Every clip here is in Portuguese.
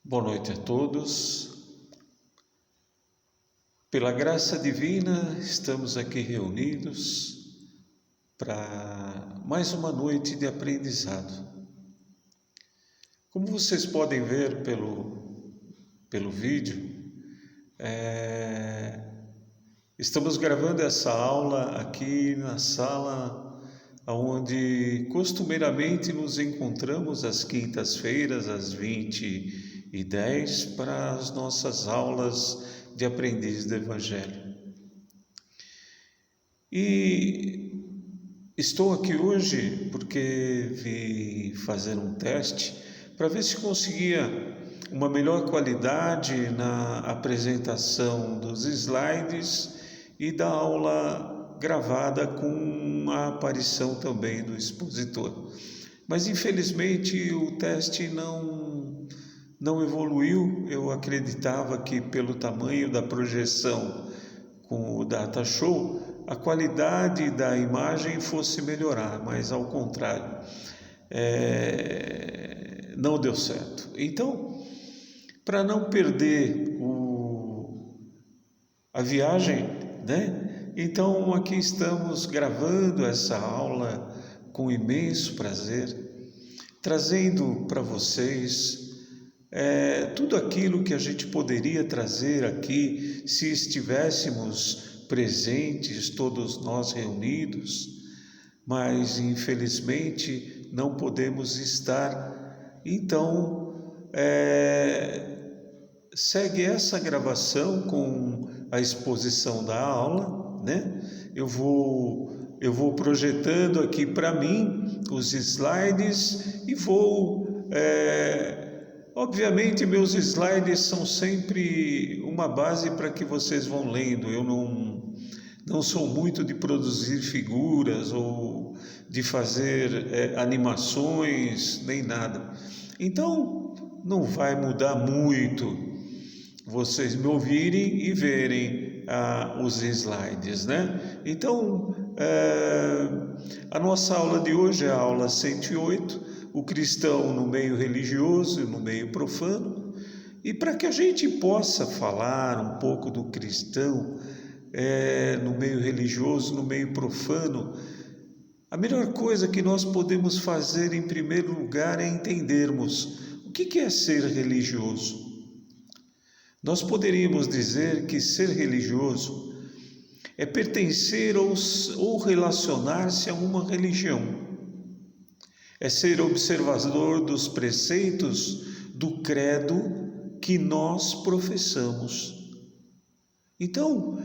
Boa noite a todos. Pela graça divina, estamos aqui reunidos para mais uma noite de aprendizado. Como vocês podem ver pelo vídeo, estamos gravando essa aula aqui na sala onde costumeiramente nos encontramos às quintas-feiras, às 20h10, para as nossas aulas de aprendiz do Evangelho. E estou aqui hoje porque vim fazer um teste para ver se conseguia uma melhor qualidade na apresentação dos slides e da aula gravada com a aparição também do expositor. Mas infelizmente o teste não evoluiu. Eu acreditava que pelo tamanho da projeção com o Data Show, a qualidade da imagem fosse melhorar, mas ao contrário, não deu certo. Então, para não perder a viagem, né? Então, aqui estamos gravando essa aula com imenso prazer, trazendo para vocês tudo aquilo que a gente poderia trazer aqui se estivéssemos presentes, todos nós reunidos, mas infelizmente não podemos estar. Então, segue essa gravação com a exposição da aula, né? Eu vou projetando aqui para mim os slides e vou... Obviamente, meus slides são sempre uma base para que vocês vão lendo. Eu não sou muito de produzir figuras ou de fazer animações, nem nada. Então, não vai mudar muito vocês me ouvirem e verem os slides, né? Então, a nossa aula de hoje é a aula 108, o cristão no meio religioso e no meio profano. E para que a gente possa falar um pouco do cristão no meio religioso, no meio profano, a melhor coisa que nós podemos fazer em primeiro lugar é entendermos o que é ser religioso. Nós poderíamos dizer que ser religioso é pertencer ou relacionar-se a uma religião. É ser observador dos preceitos do credo que nós professamos. Então,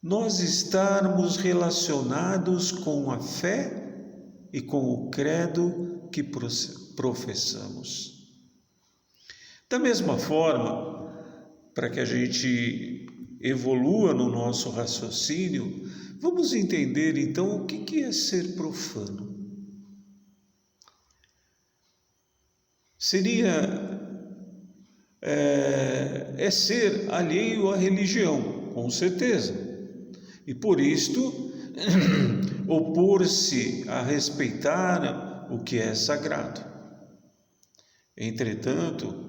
nós estarmos relacionados com a fé e com o credo que professamos. Da mesma forma, para que a gente evolua no nosso raciocínio, vamos entender então o que é ser profano. É ser alheio à religião, com certeza, e por isto opor-se a respeitar o que é sagrado. Entretanto,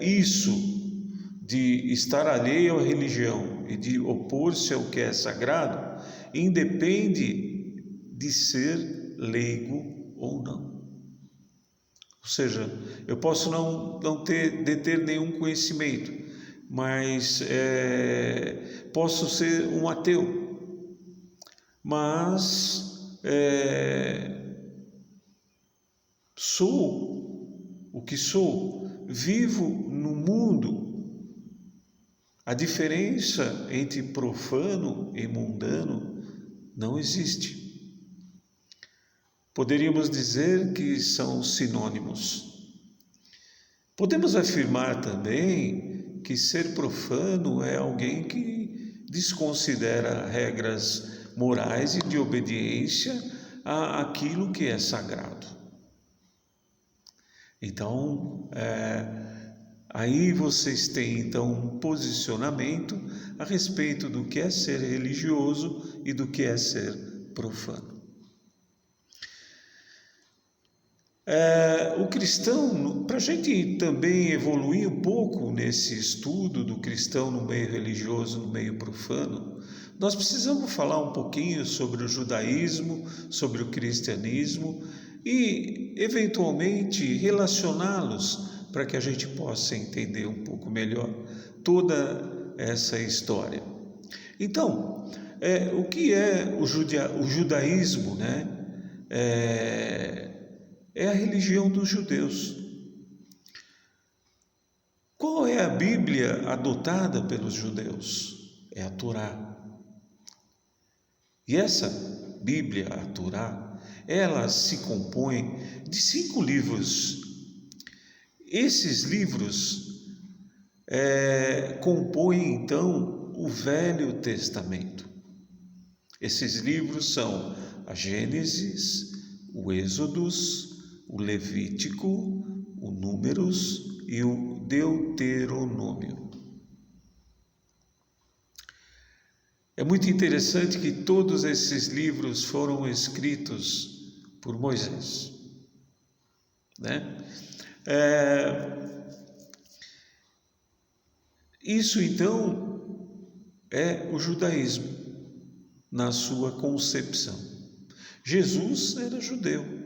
isso de estar alheio à religião e de opor-se ao que é sagrado independe de ser leigo ou não. Ou seja, eu posso não deter nenhum conhecimento, mas posso ser um ateu, mas sou o que sou, vivo no mundo. A diferença entre profano e mundano não existe. Poderíamos dizer que são sinônimos. Podemos afirmar também que ser profano é alguém que desconsidera regras morais e de obediência àquilo que é sagrado. Então, aí vocês têm então um posicionamento a respeito do que é ser religioso e do que é ser profano. O cristão, para a gente também evoluir um pouco nesse estudo do cristão no meio religioso, no meio profano, nós precisamos falar um pouquinho sobre o judaísmo, sobre o cristianismo e, eventualmente, relacioná-los para que a gente possa entender um pouco melhor toda essa história. Então, o que é o judaísmo, né? É a religião dos judeus. Qual é a Bíblia adotada pelos judeus? É a Torá. E essa Bíblia, a Torá, ela se compõe de 5 livros. Esses livros compõem, então, o Velho Testamento. Esses livros são a Gênesis, o Êxodos, o Levítico, o Números e o Deuteronômio. É muito interessante que todos esses livros foram escritos por Moisés, né? Isso então é o judaísmo na sua concepção. Jesus era judeu.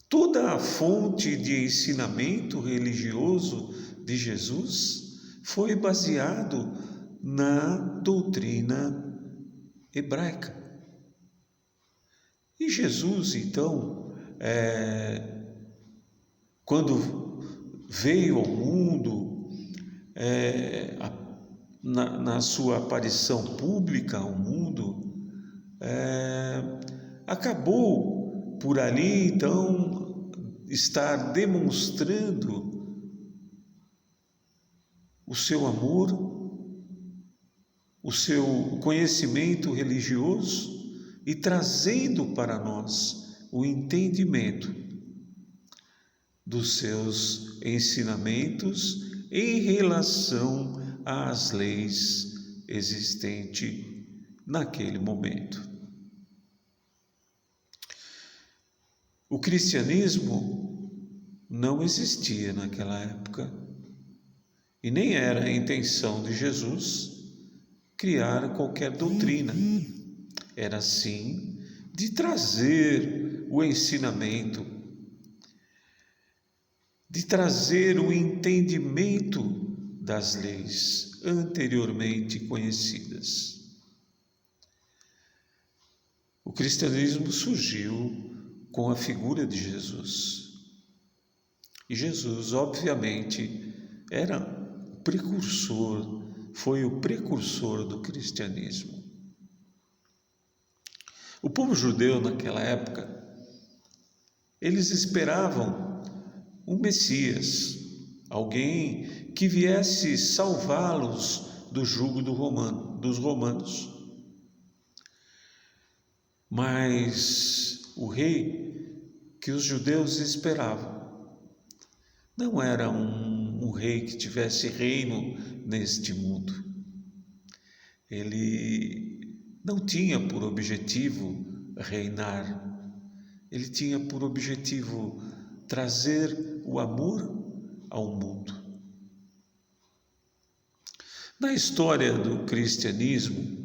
Toda a fonte de ensinamento religioso de Jesus foi baseado na doutrina hebraica. E Jesus, então, quando veio ao mundo, na sua aparição pública ao mundo, acabou por ali, então, estar demonstrando o seu amor, o seu conhecimento religioso e trazendo para nós o entendimento dos seus ensinamentos em relação às leis existentes naquele momento. O cristianismo não existia naquela época e nem era a intenção de Jesus criar qualquer doutrina. Era sim de trazer o ensinamento, de trazer o entendimento das leis anteriormente conhecidas. O cristianismo surgiu com a figura de Jesus. E Jesus, obviamente, era o precursor, foi o precursor do cristianismo. O povo judeu naquela época, eles esperavam um Messias, alguém que viesse salvá-los do jugo dos romanos. Mas o rei que os judeus esperavam não era um rei que tivesse reino neste mundo. Ele não tinha por objetivo reinar, ele tinha por objetivo trazer o amor ao mundo. Na história do cristianismo,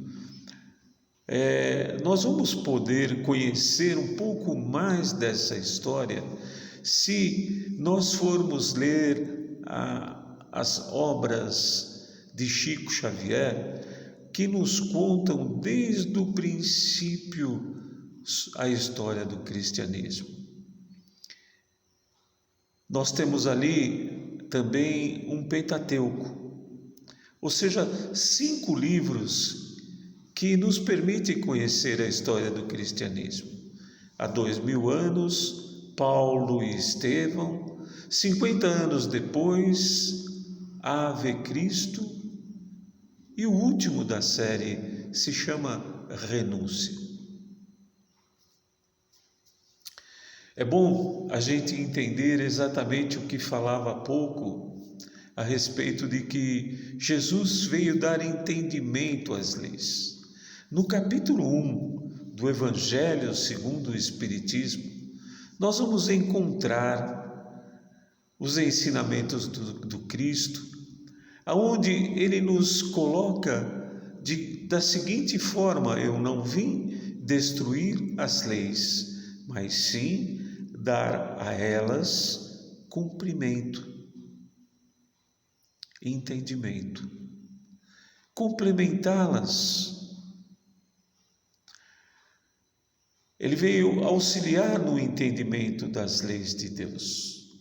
nós vamos poder conhecer um pouco mais dessa história se nós formos ler as obras de Chico Xavier, que nos contam desde o princípio a história do cristianismo. Nós temos ali também um Pentateuco, ou seja, 5 livros que nos permitem conhecer a história do cristianismo. Há 2000 anos, Paulo e Estevão, 50 anos depois, Ave Cristo, e o último da série se chama Renúncia. É bom a gente entender exatamente o que falava há pouco a respeito de que Jesus veio dar entendimento às leis. No capítulo 1 do Evangelho segundo o Espiritismo, nós vamos encontrar os ensinamentos do Cristo, aonde Ele nos coloca da seguinte forma: eu não vim destruir as leis, mas sim dar a elas cumprimento, entendimento, complementá-las. Ele veio auxiliar no entendimento das leis de Deus,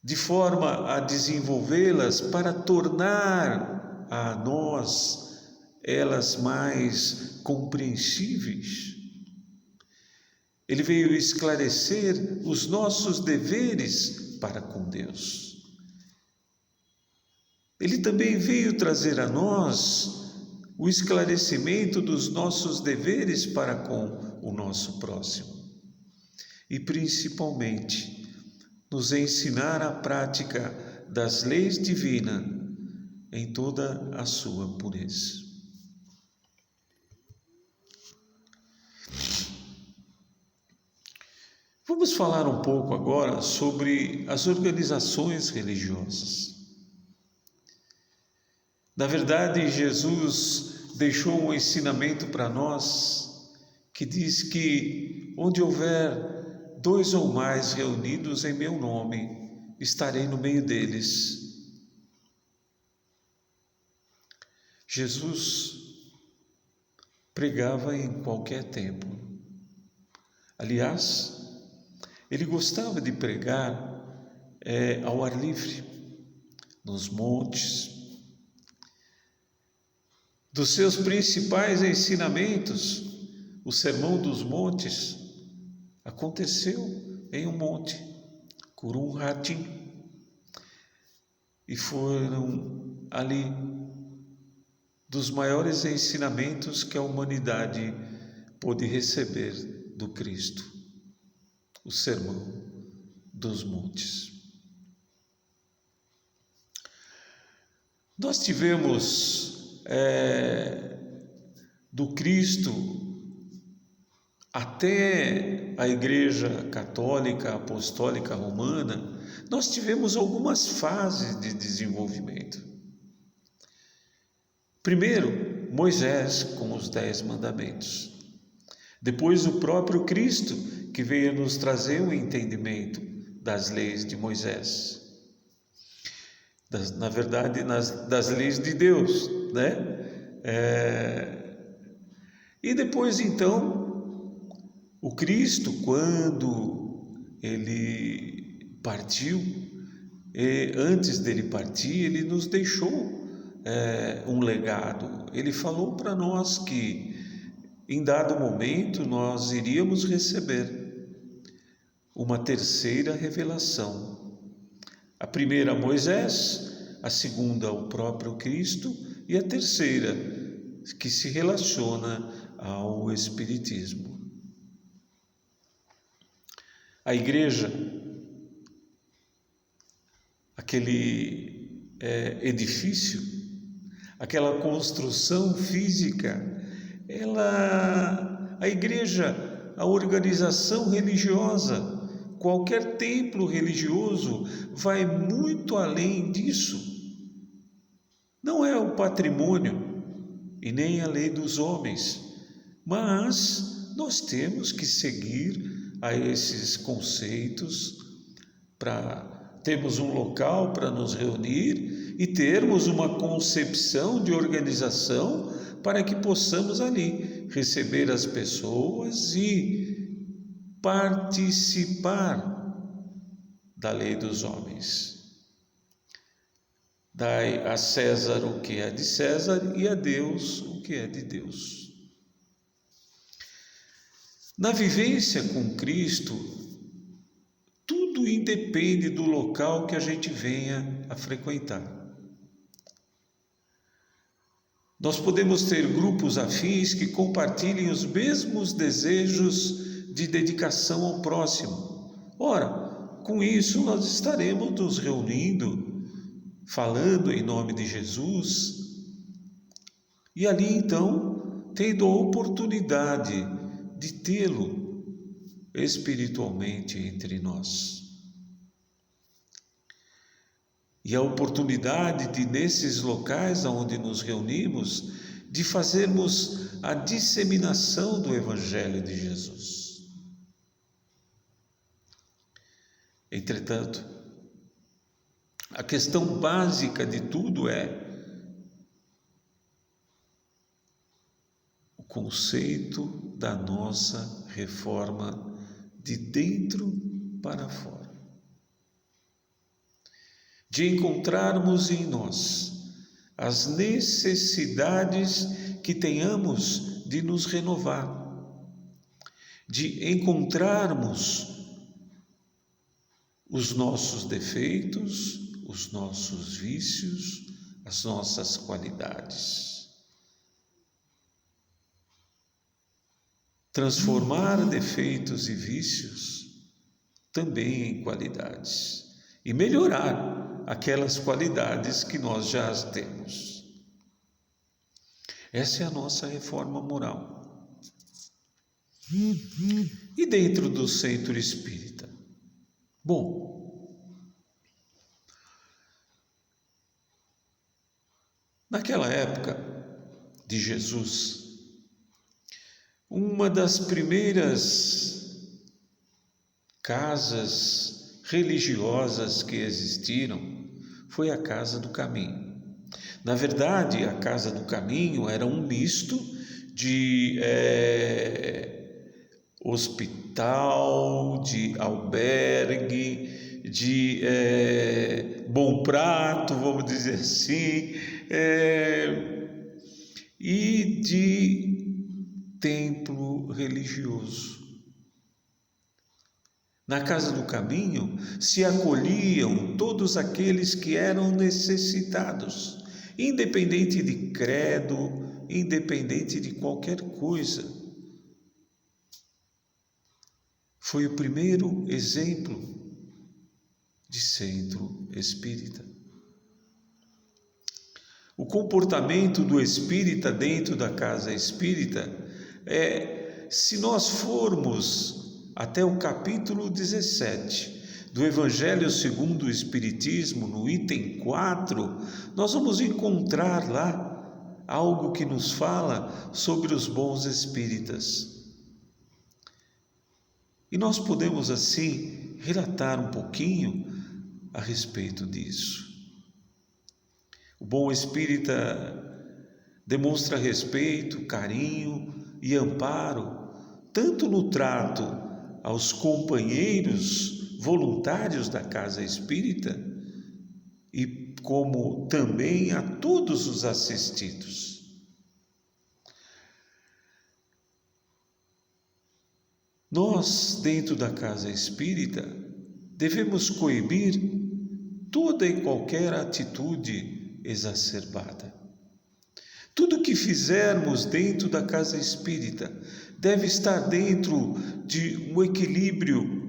de forma a desenvolvê-las para tornar a nós elas mais compreensíveis. Ele veio esclarecer os nossos deveres para com Deus. Ele também veio trazer a nós o esclarecimento dos nossos deveres para com o nosso próximo. E principalmente, nos ensinar a prática das leis divinas em toda a sua pureza. Vamos falar um pouco agora sobre as organizações religiosas. Na verdade, Jesus deixou um ensinamento para nós que diz que onde houver 2 ou mais reunidos em meu nome, estarei no meio deles. Jesus pregava em qualquer templo. Aliás, ele gostava de pregar ao ar livre, nos montes. Dos seus principais ensinamentos, o Sermão dos Montes, aconteceu em um monte, Kurum Hatim, e foram ali dos maiores ensinamentos que a humanidade pôde receber do Cristo, o Sermão dos Montes. Nós tivemos do Cristo até a Igreja Católica Apostólica Romana, nós tivemos algumas fases de desenvolvimento. Primeiro, Moisés com os 10 mandamentos. Depois, o próprio Cristo, que veio nos trazer o entendimento das leis de Moisés. Na verdade, das leis de Deus, né? E depois, então, o Cristo, quando ele partiu, antes dele partir, ele nos deixou um legado. Ele falou para nós que, em dado momento, nós iríamos receber uma terceira revelação. A primeira, Moisés, a segunda, o próprio Cristo, e a terceira, que se relaciona ao Espiritismo. A igreja, aquele edifício, aquela construção física, a igreja, a organização religiosa, qualquer templo religioso vai muito além disso. Não é o patrimônio e nem a lei dos homens, mas nós temos que seguir a esses conceitos para termos um local para nos reunir e termos uma concepção de organização para que possamos ali receber as pessoas e participar da lei dos homens. Dai a César o que é de César e a Deus o que é de Deus. Na vivência com Cristo, tudo independe do local que a gente venha a frequentar. Nós podemos ter grupos afins que compartilhem os mesmos desejos de dedicação ao próximo. Ora, com isso nós estaremos nos reunindo, falando em nome de Jesus, e ali então tendo a oportunidade de tê-lo espiritualmente entre nós. E a oportunidade de, nesses locais onde nos reunimos, de fazermos a disseminação do Evangelho de Jesus. Entretanto, a questão básica de tudo é o conceito da nossa reforma de dentro para fora. De encontrarmos em nós as necessidades que tenhamos de nos renovar, de encontrarmos os nossos defeitos, os nossos vícios, as nossas qualidades. Transformar defeitos e vícios também em qualidades e melhorar aquelas qualidades que nós já as temos. Essa é a nossa reforma moral. E dentro do centro espírita? Bom, naquela época de Jesus, uma das primeiras casas religiosas que existiram foi a Casa do Caminho. Na verdade, a Casa do Caminho era um misto de hospital, de albergue, de bom prato, vamos dizer assim, e de templo religioso. Na Casa do Caminho se acolhiam todos aqueles que eram necessitados, independente de credo, independente de qualquer coisa. Foi o primeiro exemplo de centro espírita. O comportamento do espírita dentro da casa espírita se nós formos até o capítulo 17 do Evangelho segundo o Espiritismo, no item 4, nós vamos encontrar lá algo que nos fala sobre os bons espíritas. E nós podemos assim relatar um pouquinho a respeito disso. O bom espírita demonstra respeito, carinho e amparo, tanto no trato aos companheiros voluntários da casa espírita e como também a todos os assistidos. Nós, dentro da casa espírita, devemos coibir toda e qualquer atitude exacerbada. Tudo que fizermos dentro da casa espírita deve estar dentro de um equilíbrio,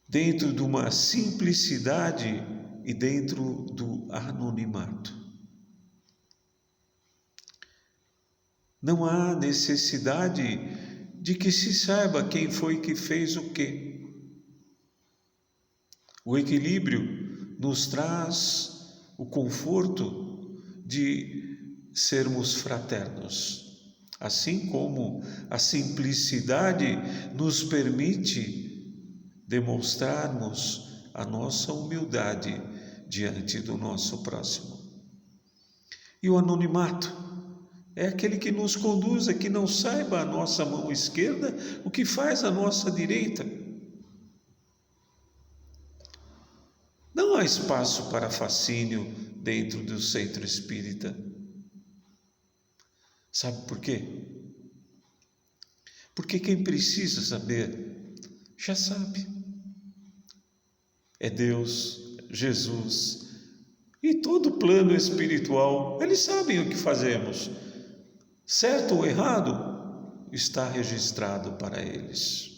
dentro de uma simplicidade e dentro do anonimato. Não há necessidade de que se saiba quem foi que fez o quê. O equilíbrio nos traz o conforto de sermos fraternos, assim como a simplicidade nos permite demonstrarmos a nossa humildade diante do nosso próximo. E o anonimato é aquele que nos conduza, que não saiba a nossa mão esquerda o que faz a nossa direita. Não há espaço para fascínio dentro do centro espírita. Sabe por quê? Porque quem precisa saber, já sabe. É Deus, Jesus e todo o plano espiritual. Eles sabem o que fazemos. Certo ou errado, está registrado para eles.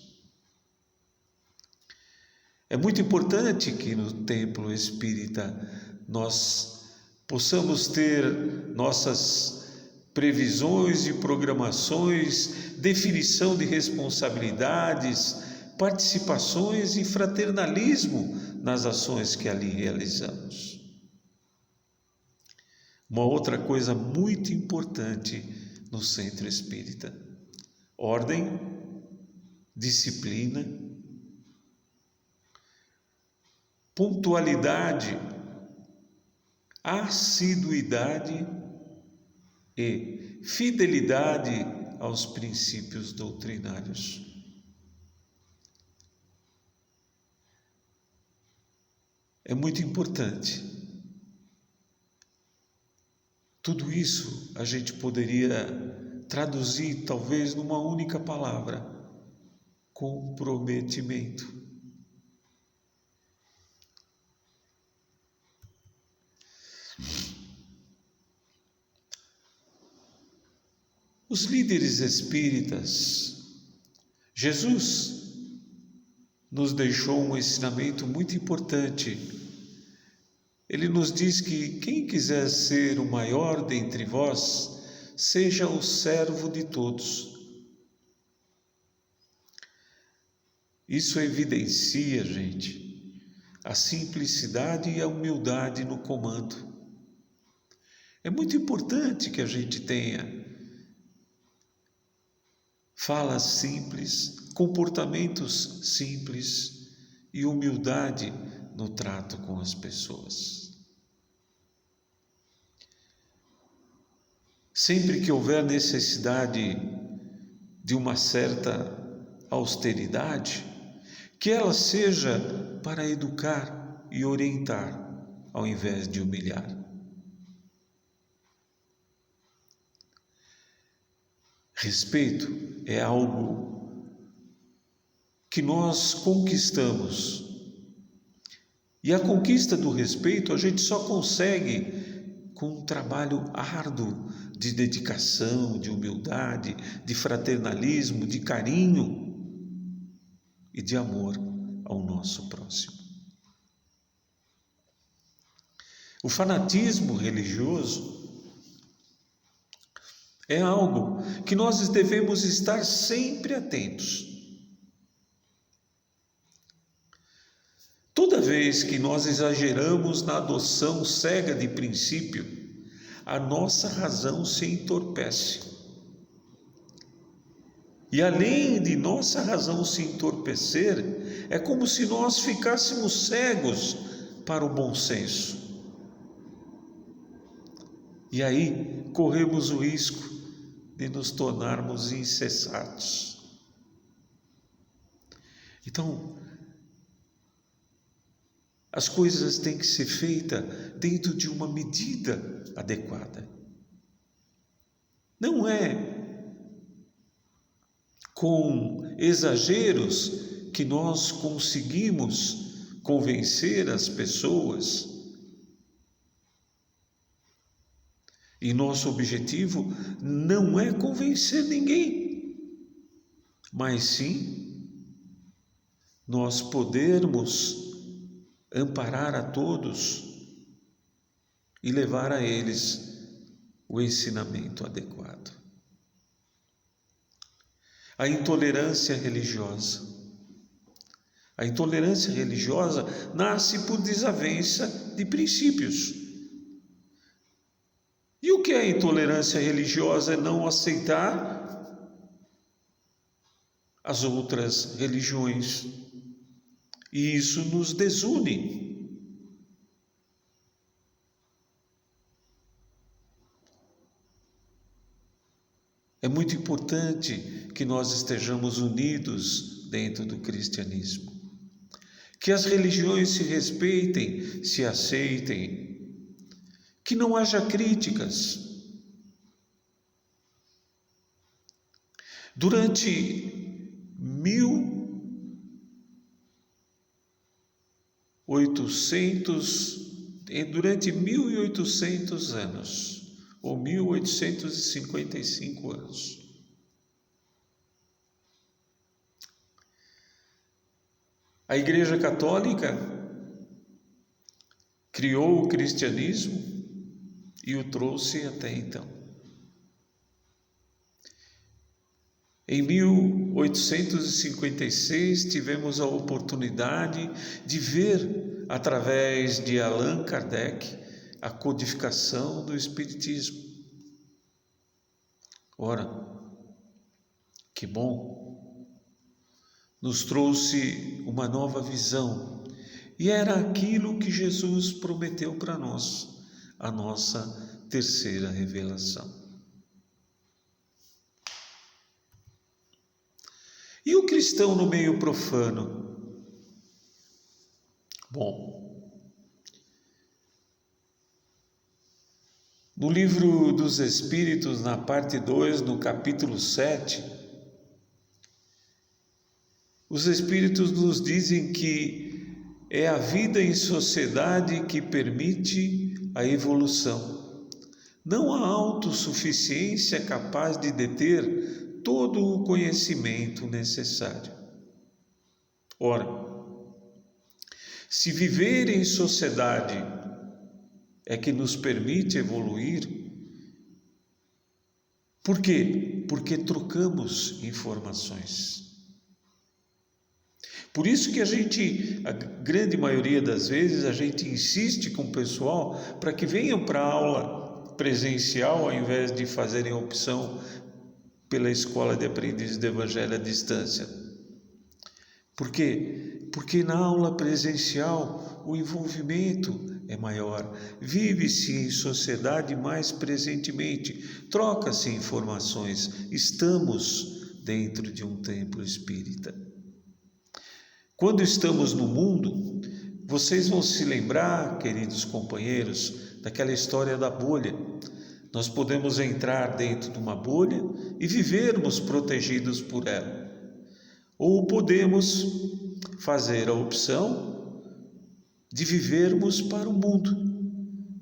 É muito importante que no templo espírita nós possamos ter nossas previsões e programações, definição de responsabilidades, participações e fraternalismo nas ações que ali realizamos. Uma outra coisa muito importante no Centro Espírita: ordem, disciplina, pontualidade, assiduidade e fidelidade aos princípios doutrinários. É muito importante. Tudo isso a gente poderia traduzir talvez numa única palavra: comprometimento. Os líderes espíritas, Jesus nos deixou um ensinamento muito importante. Ele nos diz que quem quiser ser o maior dentre vós, seja o servo de todos. Isso evidencia, gente, a simplicidade e a humildade no comando. É muito importante que a gente tenha falas simples, comportamentos simples e humildade no trato com as pessoas. Sempre que houver necessidade de uma certa austeridade, que ela seja para educar e orientar, ao invés de humilhar. Respeito é algo que nós conquistamos. E a conquista do respeito a gente só consegue com um trabalho árduo de dedicação, de humildade, de fraternalismo, de carinho e de amor ao nosso próximo. O fanatismo religioso é algo que nós devemos estar sempre atentos. Toda vez que nós exageramos na adoção cega de princípio, a nossa razão se entorpece. E além de nossa razão se entorpecer, é como se nós ficássemos cegos para o bom senso. E aí corremos o risco de nos tornarmos insensatos. Então, as coisas têm que ser feitas dentro de uma medida adequada. Não é com exageros que nós conseguimos convencer as pessoas. E nosso objetivo não é convencer ninguém, mas sim nós podermos amparar a todos e levar a eles o ensinamento adequado. A intolerância religiosa. A intolerância religiosa nasce por desavença de princípios. E o que é a intolerância religiosa? É não aceitar as outras religiões. E isso nos desune. É muito importante que nós estejamos unidos dentro do cristianismo. Que as religiões se respeitem, se aceitem. Que não haja críticas. Durante 1800 anos, ou 1855 anos, a Igreja Católica criou o cristianismo e o trouxe até então. Em 1856 tivemos a oportunidade de ver, através de Allan Kardec, a codificação do Espiritismo. Ora, que bom! Nos trouxe uma nova visão, e era aquilo que Jesus prometeu para nós, a nossa terceira revelação. E o cristão no meio profano? Bom, no Livro dos Espíritos, na parte 2, no capítulo 7, os Espíritos nos dizem que é a vida em sociedade que permite a evolução. Não há autossuficiência capaz de deter todo o conhecimento necessário. Ora, se viver em sociedade é que nos permite evoluir, por quê? Porque trocamos informações. Por isso que a grande maioria das vezes, a gente insiste com o pessoal para que venham para a aula presencial ao invés de fazerem a opção pela Escola de Aprendizes do Evangelho à distância. Por quê? Porque na aula presencial o envolvimento é maior, vive-se em sociedade mais presentemente, troca-se informações, estamos dentro de um templo espírita. Quando estamos no mundo, vocês vão se lembrar, queridos companheiros, daquela história da bolha. Nós podemos entrar dentro de uma bolha e vivermos protegidos por ela. Ou podemos fazer a opção de vivermos para o mundo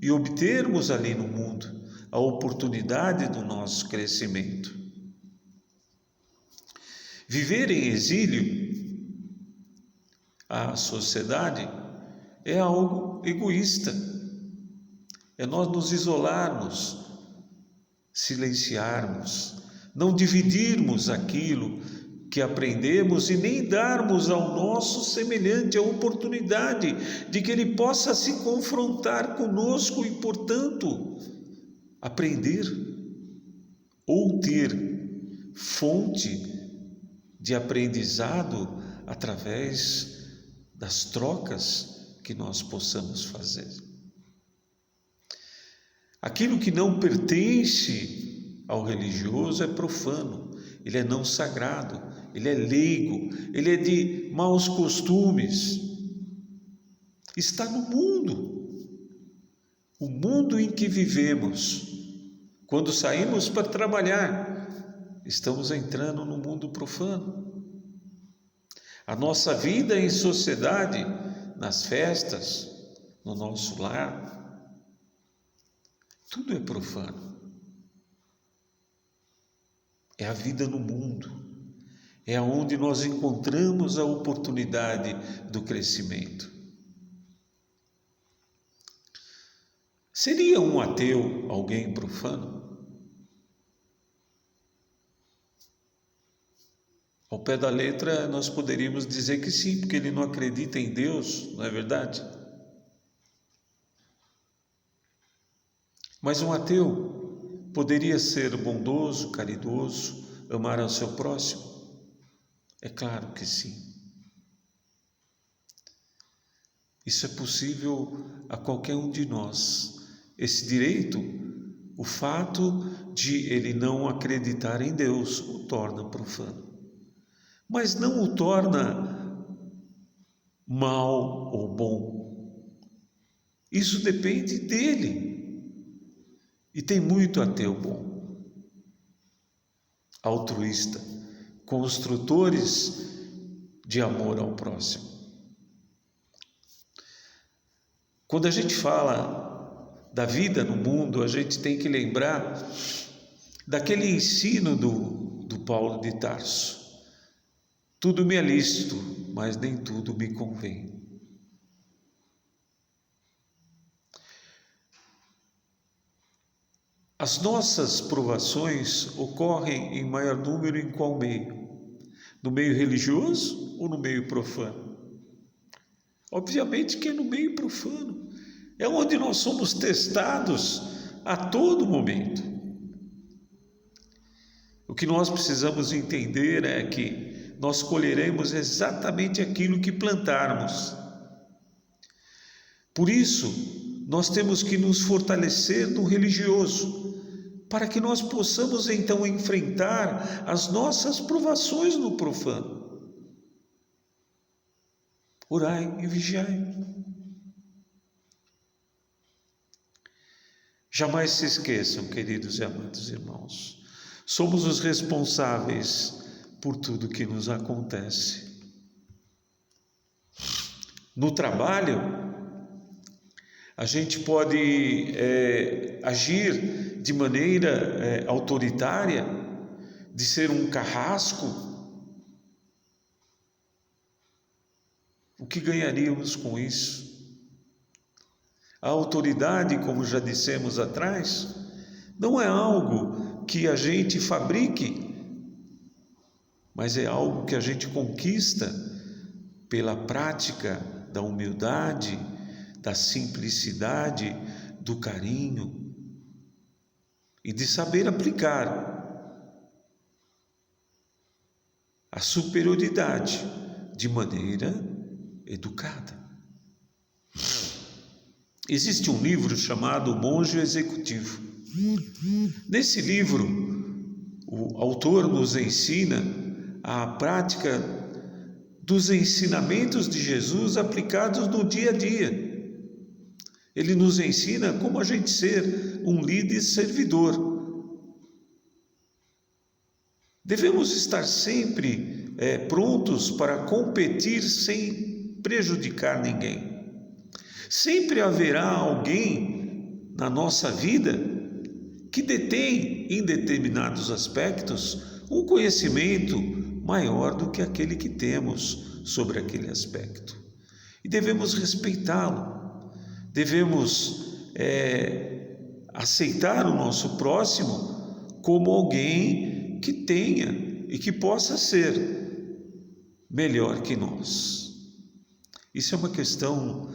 e obtermos ali no mundo a oportunidade do nosso crescimento. Viver em exílio, a sociedade, é algo egoísta. É nós nos isolarmos, silenciarmos, não dividirmos aquilo que aprendemos e nem darmos ao nosso semelhante a oportunidade de que ele possa se confrontar conosco e, portanto, aprender ou ter fonte de aprendizado através das trocas que nós possamos fazer. Aquilo que não pertence ao religioso é profano, ele é não sagrado, ele é leigo, ele é de maus costumes. Está no mundo, o mundo em que vivemos. Quando saímos para trabalhar, estamos entrando no mundo profano. A nossa vida em sociedade, nas festas, no nosso lar, tudo é profano. É a vida no mundo, é onde nós encontramos a oportunidade do crescimento. Seria um ateu alguém profano? Ao pé da letra, nós poderíamos dizer que sim, porque ele não acredita em Deus, não é verdade? Mas um ateu poderia ser bondoso, caridoso, amar ao seu próximo? É claro que sim. Isso é possível a qualquer um de nós. Esse direito, o fato de ele não acreditar em Deus, o torna profano. Mas não o torna mal ou bom. Isso depende dele. E tem muito ateu bom, altruísta, construtores de amor ao próximo. Quando a gente fala da vida no mundo, a gente tem que lembrar daquele ensino do Paulo de Tarso. Tudo me é lícito, mas nem tudo me convém. As nossas provações ocorrem em maior número em qual meio? No meio religioso ou no meio profano? Obviamente que é no meio profano. É onde nós somos testados a todo momento. O que nós precisamos entender é que nós colheremos exatamente aquilo que plantarmos. Por isso, nós temos que nos fortalecer no religioso, para que nós possamos então enfrentar as nossas provações no profano. Orai e vigiai. Jamais se esqueçam, queridos e amados irmãos, somos os responsáveis por tudo que nos acontece. No trabalho, a gente pode agir de maneira autoritária, de ser um carrasco. O que ganharíamos com isso? A autoridade, como já dissemos atrás, não é algo que a gente fabrique, mas é algo que a gente conquista pela prática da humildade, da simplicidade, do carinho e de saber aplicar a superioridade de maneira educada. Existe um livro chamado O Monge Executivo. Nesse livro, o autor nos ensina a prática dos ensinamentos de Jesus aplicados no dia a dia. Ele nos ensina como a gente ser um líder servidor. Devemos estar sempre prontos para competir sem prejudicar ninguém. Sempre haverá alguém na nossa vida que detém, em determinados aspectos, um conhecimento maior do que aquele que temos sobre aquele aspecto. E devemos respeitá-lo, devemos aceitar o nosso próximo como alguém que tenha e que possa ser melhor que nós. Isso é uma questão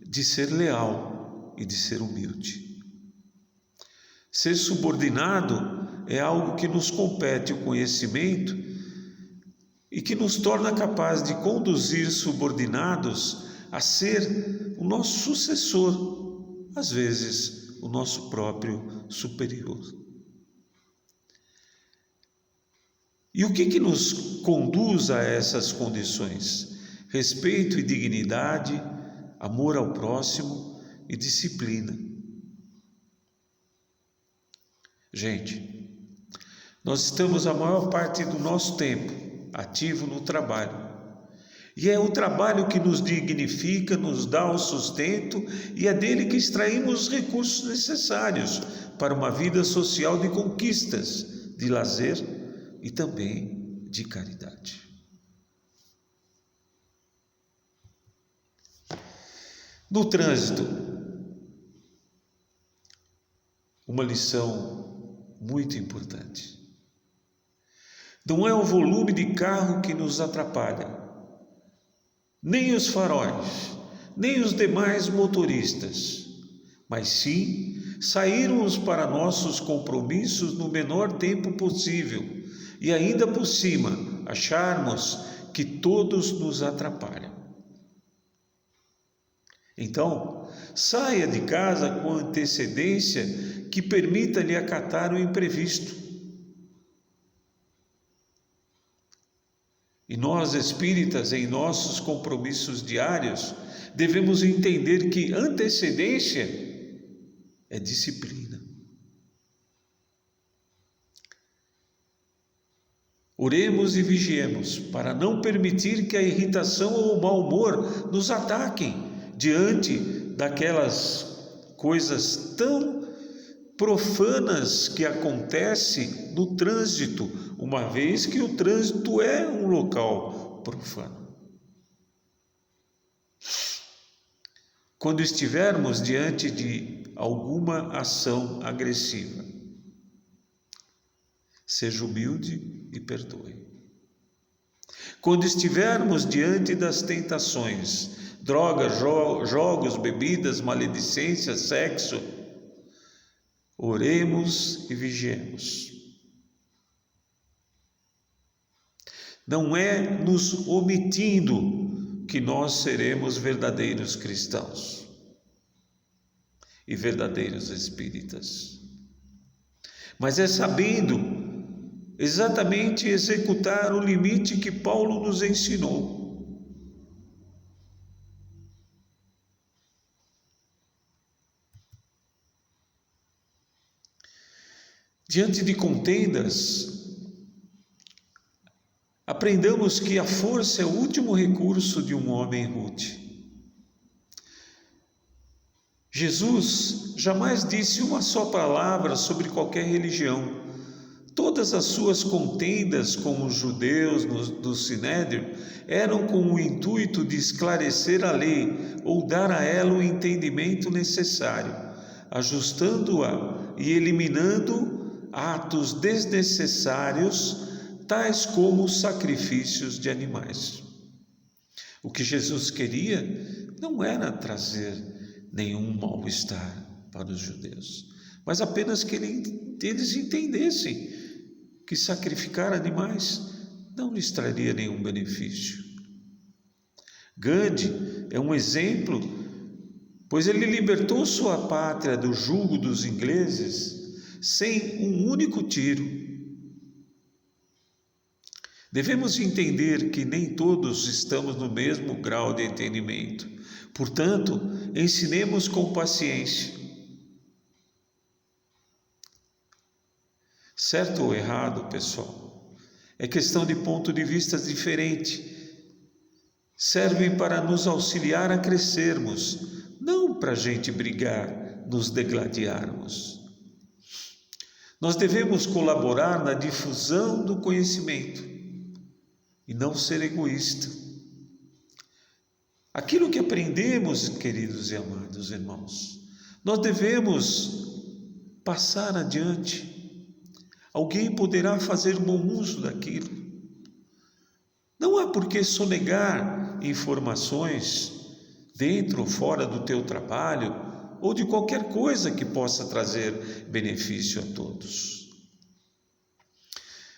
de ser leal e de ser humilde. Ser subordinado é algo que nos compete o conhecimento e que nos torna capaz de conduzir subordinados a ser o nosso sucessor, às vezes o nosso próprio superior. E o que nos conduz a essas condições? Respeito e dignidade, amor ao próximo e disciplina. Gente, nós estamos a maior parte do nosso tempo ativo no trabalho. E é o trabalho que nos dignifica, nos dá o sustento e é dele que extraímos os recursos necessários para uma vida social de conquistas, de lazer e também de caridade. No trânsito, uma lição muito importante. Não é o volume de carro que nos atrapalha, nem os faróis, nem os demais motoristas, mas sim sairmos para nossos compromissos no menor tempo possível e ainda por cima acharmos que todos nos atrapalham. Então, saia de casa com antecedência que permita lhe acatar o imprevisto. E nós, espíritas, em nossos compromissos diários, devemos entender que antecedência é disciplina. Oremos e vigiemos para não permitir que a irritação ou o mau humor nos ataquem diante daquelas coisas tão profanas que acontecem no trânsito, uma vez que o trânsito é um local profano. Quando estivermos diante de alguma ação agressiva, Seja humilde e perdoe. Quando estivermos diante das tentações, drogas, jogos, bebidas, maledicência, sexo, oremos e vigiemos. Não é nos omitindo que nós seremos verdadeiros cristãos e verdadeiros espíritas, mas é sabendo exatamente executar o limite que Paulo nos ensinou. Diante de contendas, aprendamos que a força é o último recurso de um homem rude. Jesus jamais disse uma só palavra sobre qualquer religião. Todas as suas contendas com os judeus do Sinédrio eram com o intuito de esclarecer a lei ou dar a ela o entendimento necessário, ajustando-a e eliminando atos desnecessários, tais como os sacrifícios de animais. O que Jesus queria não era trazer nenhum mal-estar para os judeus, mas apenas que eles entendessem que sacrificar animais não lhes traria nenhum benefício. Gandhi é um exemplo, pois ele libertou sua pátria do jugo dos ingleses sem um único tiro. Devemos entender que nem todos estamos no mesmo grau de entendimento. Portanto, ensinemos com paciência. Certo ou errado, pessoal, é questão de ponto de vista diferente. Servem para nos auxiliar a crescermos, não para a gente brigar, nos degladiarmos. Nós devemos colaborar na difusão do conhecimento e não ser egoísta. Aquilo que aprendemos, queridos e amados irmãos, nós devemos passar adiante. Alguém poderá fazer bom uso daquilo. Não há por que sonegar informações dentro ou fora do teu trabalho ou de qualquer coisa que possa trazer benefício a todos.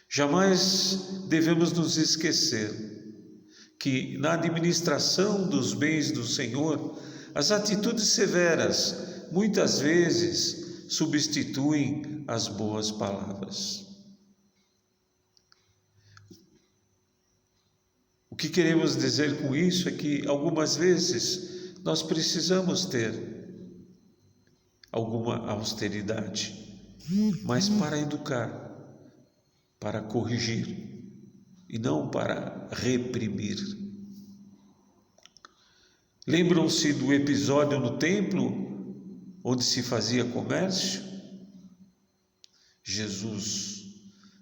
Jamais devemos nos esquecer que na administração dos bens do Senhor, as atitudes severas muitas vezes substituem as boas palavras. O que queremos dizer com isso é que algumas vezes nós precisamos ter alguma austeridade, mas para educar, para corrigir e não para reprimir. Lembram-se do episódio no templo onde se fazia comércio? Jesus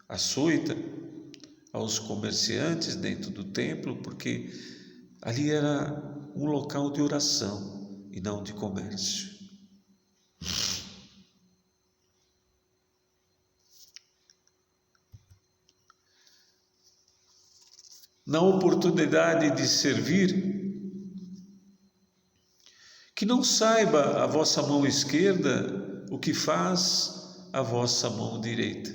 açoita aos comerciantes dentro do templo, porque ali era um local de oração e não de comércio. Na oportunidade de servir, que não saiba a vossa mão esquerda o que faz a vossa mão direita.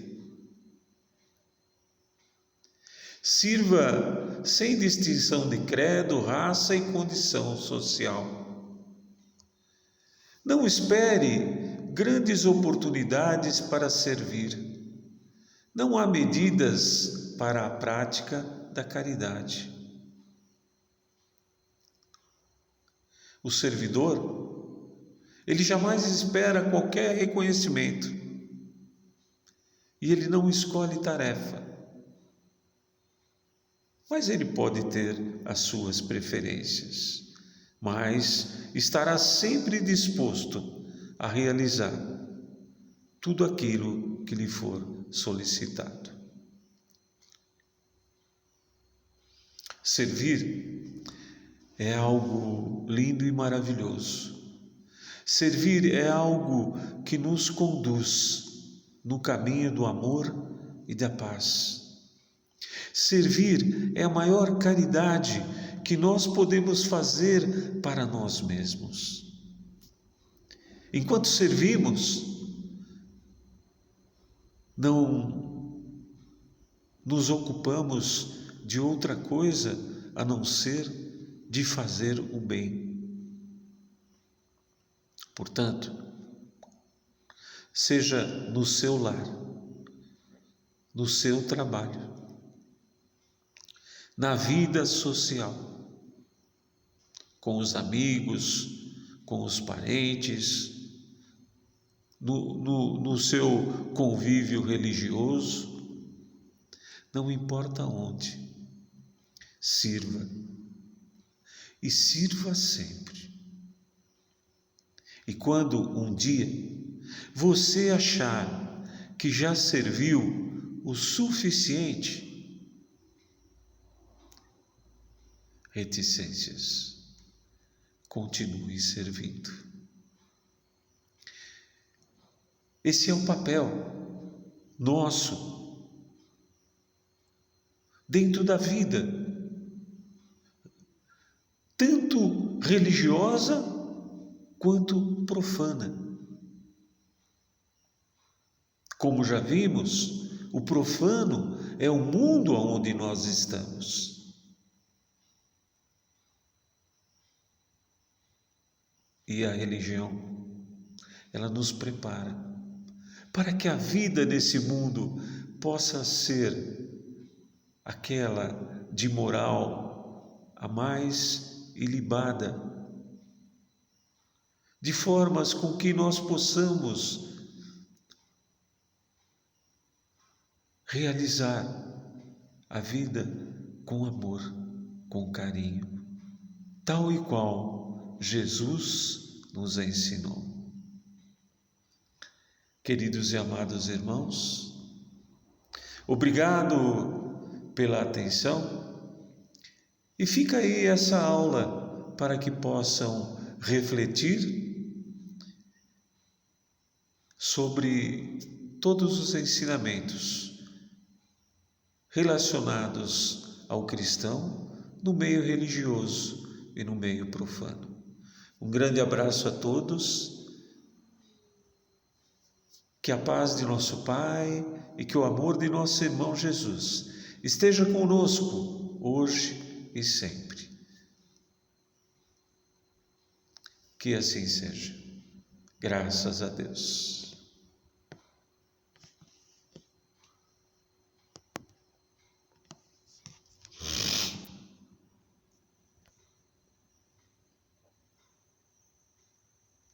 Sirva sem distinção de credo, raça e condição social. Não espere grandes oportunidades para servir. Não há medidas para a prática da caridade. O servidor, ele jamais espera qualquer reconhecimento e ele não escolhe tarefa, mas ele pode ter as suas preferências, mas estará sempre disposto a realizar tudo aquilo que lhe for solicitado. Servir é algo lindo e maravilhoso. Servir é algo que nos conduz no caminho do amor, e da paz. Servir é a maior caridade que nós podemos fazer para nós mesmos. Enquanto servimos, não nos ocupamos de outra coisa a não ser de fazer o bem. Portanto, seja no seu lar, no seu trabalho, na vida social, com os amigos, com os parentes, no seu convívio religioso, não importa onde, sirva. E sirva sempre. E quando um dia você achar que já serviu o suficiente, reticências, continue servindo. Esse é o papel nosso dentro da vida, tanto religiosa quanto profana. Como já vimos, o profano é o mundo onde nós estamos. E a religião, ela nos prepara para que a vida nesse mundo possa ser aquela de moral a mais ilibada, de formas com que nós possamos realizar a vida com amor, com carinho, tal e qual Jesus nos ensinou. Queridos e amados irmãos, obrigado pela atenção e fica aí essa aula para que possam refletir sobre todos os ensinamentos relacionados ao cristão no meio religioso e no meio profano. Um grande abraço a todos. Que a paz de nosso Pai e que o amor de nosso irmão Jesus esteja conosco hoje e sempre. Que assim seja. Graças a Deus.